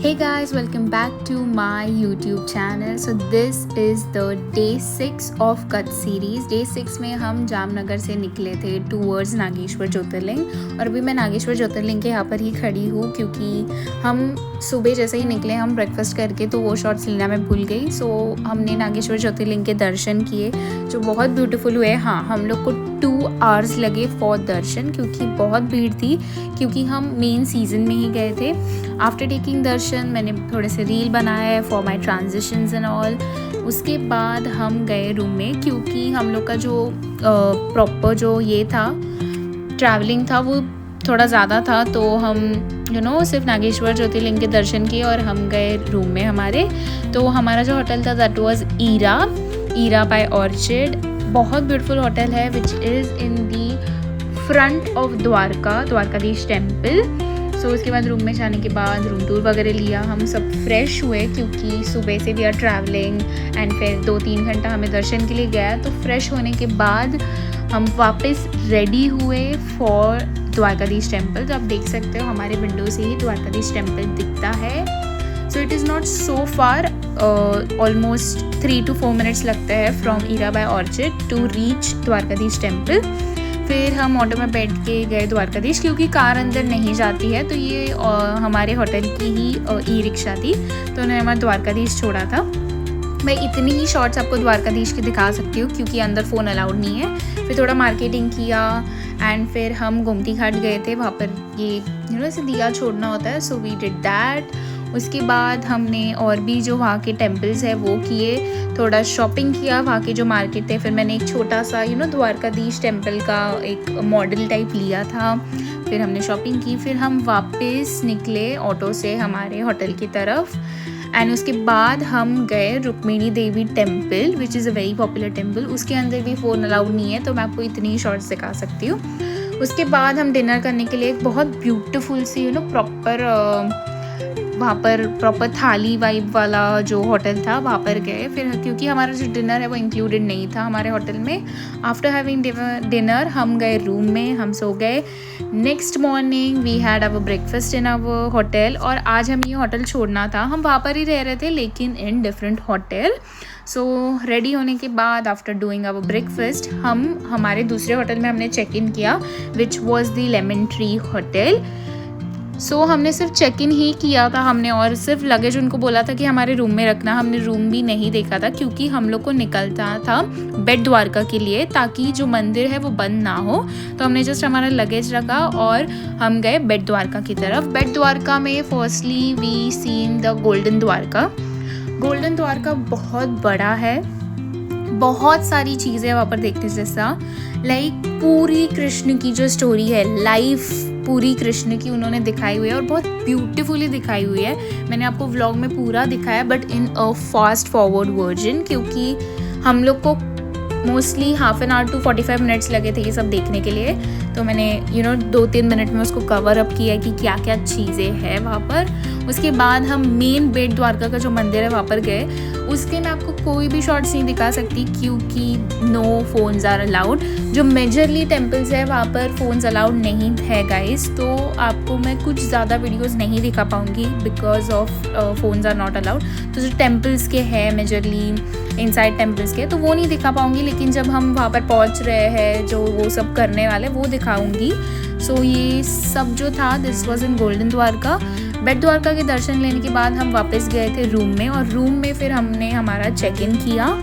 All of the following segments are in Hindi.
Hey guys, welcome back to my YouTube channel. So this is the day 6 of Kutch series. Day 6 में हम जामनगर से निकले थे टूवर्ड्स नागेश्वर ज्योतिर्लिंग और अभी मैं नागेश्वर ज्योतिर्लिंग के यहाँ पर ही खड़ी हूँ क्योंकि हम सुबह जैसे ही निकले हम ब्रेकफास्ट करके तो वो शॉट्स लेना मैं भूल गई। सो हमने नागेश्वर ज्योतिर्लिंग के दर्शन किए जो बहुत ब्यूटीफुल हुए। हाँ, हम लोग को 2 आवर्स लगे फॉर दर्शन क्योंकि बहुत भीड़ थी, क्योंकि हम मेन सीज़न में ही गए थे। आफ्टर टेकिंग दर्शन मैंने थोड़े से रील बनाए है for my transitions and all. उसके बाद हम गए रूम में क्योंकि हम लोग का जो प्रॉपर जो ये था ट्रैवलिंग था वो थोड़ा ज़्यादा था, तो हम सिर्फ नागेश्वर ज्योतिर्लिंग के दर्शन किए और हम गए रूम में हमारे। तो हमारा जो होटल था that was Ira by Orchid. बहुत ब्यूटीफुल होटल है which is in the front of Dwarkadhish temple. So उसके बाद रूम में जाने के बाद रूम टूर वगैरह लिया। हम सब फ्रेश हुए क्योंकि सुबह से वी आर ट्रैवलिंग एंड फिर 2-3 घंटा हमें दर्शन के लिए गया। तो फ्रेश होने के बाद हम वापस रेडी हुए फॉर द्वारकाधीश टेम्पल। तो आप देख सकते हो हमारे विंडो से ही द्वारकाधीश टेम्पल दिखता है। So it is not so far, almost 3 to 4 minutes लगता है from Ira by Orchid to reach Dwarkadhish temple. फिर हम ऑटो में बैठ के गए द्वारकाधीश क्योंकि कार अंदर नहीं जाती है, तो ये हमारे होटल की ही ई रिक्शा थी, तो उन्होंने हमारा द्वारकाधीश छोड़ा था। मैं इतनी ही शॉर्ट्स आपको द्वारकाधीश की दिखा सकती हूँ क्योंकि अंदर फ़ोन अलाउड नहीं है। फिर थोड़ा मार्केटिंग किया एंड फिर हम गोमती घाट गए थे। वहाँ पर ये ऐसे दिया छोड़ना होता है, सो वी डिड दैट। उसके बाद हमने और भी जो वहाँ के टेम्पल्स है वो किए, थोड़ा शॉपिंग किया वहाँ के जो मार्केट थे। फिर मैंने एक छोटा सा द्वारकाधीश टेम्पल का एक मॉडल टाइप लिया था। फिर हमने शॉपिंग की, फिर हम वापस निकले ऑटो से हमारे होटल की तरफ। एंड उसके बाद हम गए Rukmini Devi temple which is a very popular temple. उसके अंदर भी फ़ोन अलाउड नहीं है, तो मैं आपको इतनी ही शॉर्ट्स दिखा सकती हूँ। उसके बाद हम डिनर करने के लिए एक बहुत ब्यूटीफुल सी वहाँ पर प्रॉपर थाली वाइब वाला जो होटल था वहाँ पर गए। फिर क्योंकि हमारा जो डिनर है वो इंक्लूडेड नहीं था हमारे होटल में। आफ्टर हैविंग डिनर हम गए रूम में, हम सो गए। Next morning we had our breakfast in our hotel. और आज हम ये होटल छोड़ना था, हम वहाँ पर ही रह रहे थे लेकिन in different hotel. So ready होने के बाद आफ्टर डूइंग अवर ब्रेकफास्ट हम हमारे दूसरे होटल में हमने चेक इन किया which was the Lemon Tree hotel. So हमने सिर्फ चेक इन ही किया था हमने, और सिर्फ लगेज उनको बोला था कि हमारे रूम में रखना। हमने रूम भी नहीं देखा था क्योंकि हम लोग को निकलता था बेट द्वारका के लिए ताकि जो मंदिर है वो बंद ना हो। तो हमने जस्ट हमारा लगेज रखा और हम गए बेट द्वारका की तरफ। बेट द्वारका में firstly we seen the golden Dwarka बहुत बड़ा है, बहुत सारी चीज़ें वहाँ पर देखने जैसा। लाइक पूरी कृष्ण की जो स्टोरी है, लाइफ पूरी कृष्ण की उन्होंने दिखाई हुई है और बहुत ब्यूटीफुली दिखाई हुई है। मैंने आपको व्लॉग में पूरा दिखाया but in a fast forward version, क्योंकि हम लोग को mostly half an hour to 45 minutes लगे थे ये सब देखने के लिए। तो मैंने 2-3 मिनट में उसको कवर अप किया कि क्या क्या चीज़ें हैं वहाँ पर। उसके बाद हम मेन बेट द्वारका का जो मंदिर है वहाँ पर गए। उसके मैं आपको कोई भी शॉर्ट्स नहीं दिखा सकती क्योंकि नो फोन्स आर अलाउड। जो मेजरली टेम्पल्स है वहाँ पर फ़ोन्स अलाउड नहीं है गाइस, तो आपको मैं कुछ ज़्यादा वीडियोस नहीं दिखा पाऊँगी because of phones are not allowed. तो जो टेम्पल्स के हैं मेजरली इनसाइड टेम्पल्स के, तो वो नहीं दिखा पाऊँगी, लेकिन जब हम वहाँ पर पहुँच रहे हैं जो वो सब करने वाले वो दिखाऊँगी। सो ये सब जो था this was in golden Dwarka. Bet Dwarka के दर्शन लेने के बाद हम वापस गए थे रूम में, और रूम में फिर हमने हमारा चेक इन किया।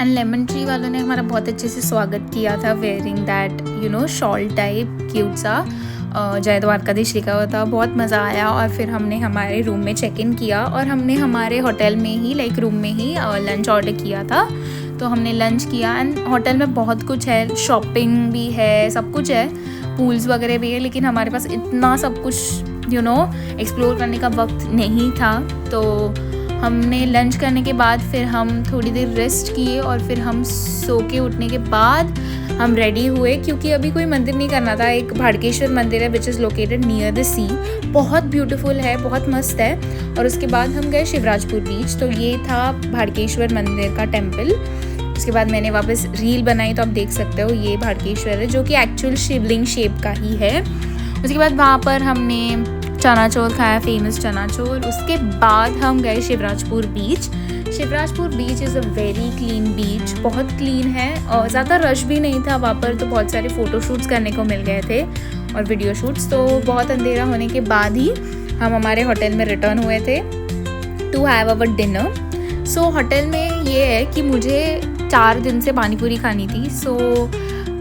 एंड लेमन ट्री वालों ने हमारा बहुत अच्छे से स्वागत किया था, wearing that shawl type cute सा जय द्वारकाधीश लिखा हुआ था। बहुत मज़ा आया और फिर हमने हमारे रूम में चेक इन किया और हमने हमारे होटल में ही रूम में ही लंच ऑर्डर किया था। तो हमने लंच किया एंड होटल में बहुत कुछ है, शॉपिंग भी है, सब कुछ है, पूल्स वगैरह भी है, लेकिन हमारे पास इतना सब कुछ एक्सप्लोर करने का वक्त नहीं था। तो हमने लंच करने के बाद फिर हम थोड़ी देर रेस्ट किए और फिर हम सो के उठने के बाद हम रेडी हुए, क्योंकि अभी कोई मंदिर नहीं करना था। एक भाड़केश्वर मंदिर है which is located near the sea, बहुत ब्यूटीफुल है, बहुत मस्त है। और उसके बाद हम गए शिवराजपुर बीच। तो ये था भाड़केश्वर मंदिर का टेम्पल। उसके बाद मैंने वापस रील बनाई, तो आप देख सकते हो ये भाड़केश्वर है, जो कि एक्चुअल शिवलिंग शेप का ही है। उसके बाद वहाँ पर हमने चनाचोर खाया, फेमस चनाचोर। उसके बाद हम गए Shivrajpur beach. Shivrajpur beach is a very clean beach, बहुत क्लीन है और ज़्यादा रश भी नहीं था वहाँ पर। तो बहुत सारे फ़ोटो शूट्स करने को मिल गए थे और वीडियो शूट्स। तो बहुत अंधेरा होने के बाद ही हम हमारे होटल में रिटर्न हुए थे to have our dinner. So hotel में ये है कि मुझे 4 दिन से पानी पूरी खानी थी। So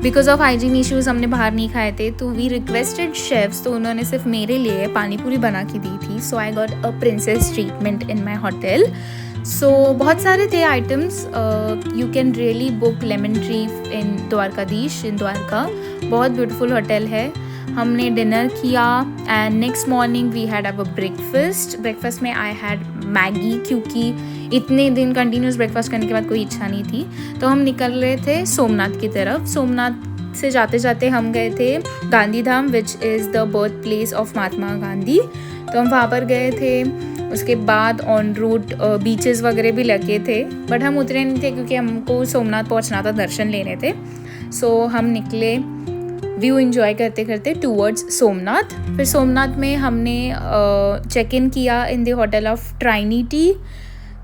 because of hygiene issues हमने बाहर नहीं खाए थे। तो वी रिक्वेस्टेड शेफ्स, तो उन्होंने सिर्फ मेरे लिए पानी पूरी बना के दी थी। So I got a princess treatment in my hotel. So बहुत सारे थे items. You can really book Lemon Tree in Dwarkadhish in Dwarka, बहुत ब्यूटीफुल होटल है। हमने डिनर किया and next morning we had our breakfast में आई हैड मैगी, क्योंकि इतने दिन कंटिन्यूस ब्रेकफास्ट करने के बाद कोई इच्छा नहीं थी। तो हम निकल रहे थे सोमनाथ की तरफ। सोमनाथ से जाते जाते हम गए थे Gandhi Dham, which is the birth place of Mahatma Gandhi. तो हम वहाँ पर गए थे। उसके बाद ऑन रूट बीचेस वगैरह भी लगे थे, बट हम उतरे नहीं थे क्योंकि हमको सोमनाथ पहुँचना था, दर्शन लेने थे। सो हम निकले व्यू एंजॉय करते करते टूवर्ड्स सोमनाथ। फिर सोमनाथ में हमने चेक इन किया इन द होटल ऑफ ट्राइनिटी।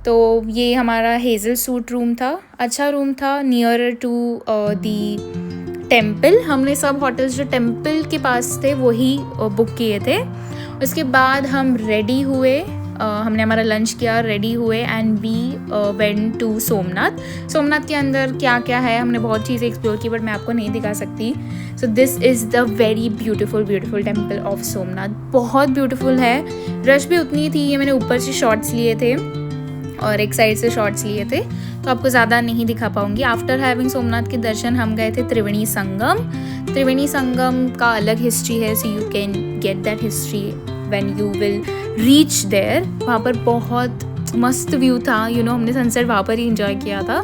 तो ये हमारा हेज़ल सूट रूम था, अच्छा रूम था, नियर टू दी टेम्पल। हमने सब होटल्स जो टेम्पल के पास थे वही बुक किए थे। उसके बाद हम रेडी हुए, हमने हमारा लंच किया, रेडी हुए and we went to Somnath. Somnath के अंदर क्या क्या है, हमने बहुत चीज़ें एक्सप्लोर की, बट मैं आपको नहीं दिखा सकती। So this is the very beautiful temple of Somnath, बहुत ब्यूटीफुल है। रश भी उतनी थी, ये मैंने ऊपर से शॉट्स लिए थे और एक साइड से शॉट्स लिए थे, तो आपको ज़्यादा नहीं दिखा पाऊँगी। आफ्टर हैविंग सोमनाथ के दर्शन हम गए थे त्रिवेणी संगम। त्रिवेणी संगम का अलग हिस्ट्री है, so you can get that history when you will reach there. वहाँ पर बहुत मस्त व्यू था, हमने सनसेट वहाँ पर ही इंजॉय किया था।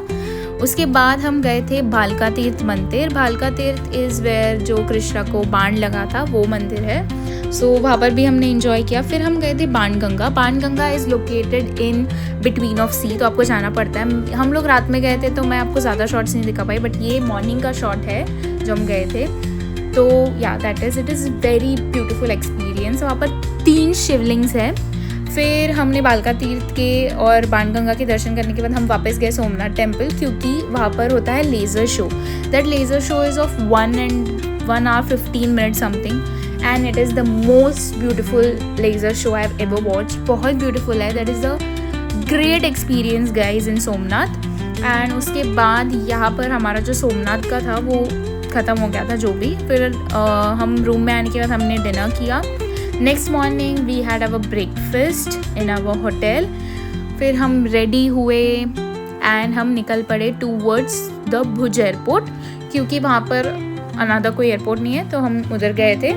उसके बाद हम गए थे भालका तीर्थ मंदिर। भालका तीर्थ इज़ वेयर जो कृष्णा को बाण लगा था, वो मंदिर है। सो वहाँ पर भी हमने इंजॉय किया। फिर हम गए थे Banganga. Banganga is located in between of sea, तो आपको जाना पड़ता है। हम लोग रात में गए थे तो मैं आपको ज़्यादा शॉट्स नहीं दिखा पाई, बट ये मॉर्निंग का शॉट है जो हम गए थे। तो या it is very beautiful experience. वहाँ पर 3 शिवलिंग्स हैं। फिर हमने भालका तीर्थ के और बाणगंगा के दर्शन करने के बाद हम वापस गए सोमनाथ टेम्पल, क्योंकि वहाँ पर होता है laser show. That laser show is of 1 hour 15 minutes something, and it is the most beautiful laser show I have ever watched. बहुत ब्यूटीफुल है, that is a great experience guys in Somnath. And उसके बाद यहाँ पर हमारा जो सोमनाथ का था वो ख़त्म हो गया था जो भी। फिर हम रूम में आने के बाद हमने डिनर किया। Next morning we had our breakfast in our hotel. फिर हम रेडी हुए एंड हम निकल पड़े टूवर्ड्स द भुज एयरपोर्ट, क्योंकि वहाँ पर अनादा कोई एयरपोर्ट नहीं है, तो हम उधर गए थे।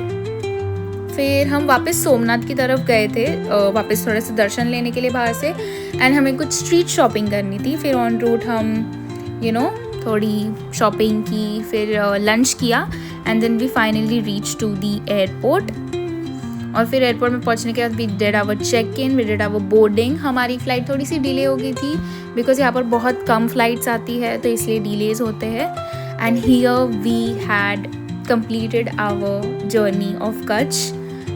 फिर हम वापस सोमनाथ की तरफ गए थे, वापस थोड़ा सा दर्शन लेने के लिए बाहर से, एंड हमें कुछ स्ट्रीट शॉपिंग करनी थी। फिर ऑन रूट हम थोड़ी शॉपिंग की, फिर लंच किया and then we finally reach to the airport. और फिर एयरपोर्ट में पहुंचने के बाद we did our check in, we did our boarding. हमारी फ़्लाइट थोड़ी सी डिले हो गई थी बिकॉज यहाँ पर बहुत कम फ्लाइट्स आती है, तो इसलिए डिलेज होते हैं। And here we had completed our journey of Kutch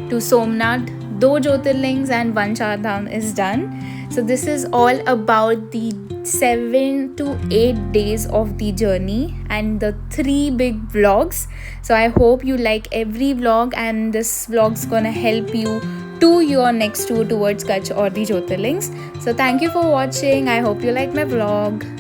to Somnath. 2 Jyotirlings and 1 Char Dham is done. So this is all about the 7 to 8 days of the journey and the 3 big vlogs. So I hope you like every vlog, and this vlog's gonna help you to your next tour towards Kutch or the Jyotirlings. So thank you for watching. I hope you like my vlog.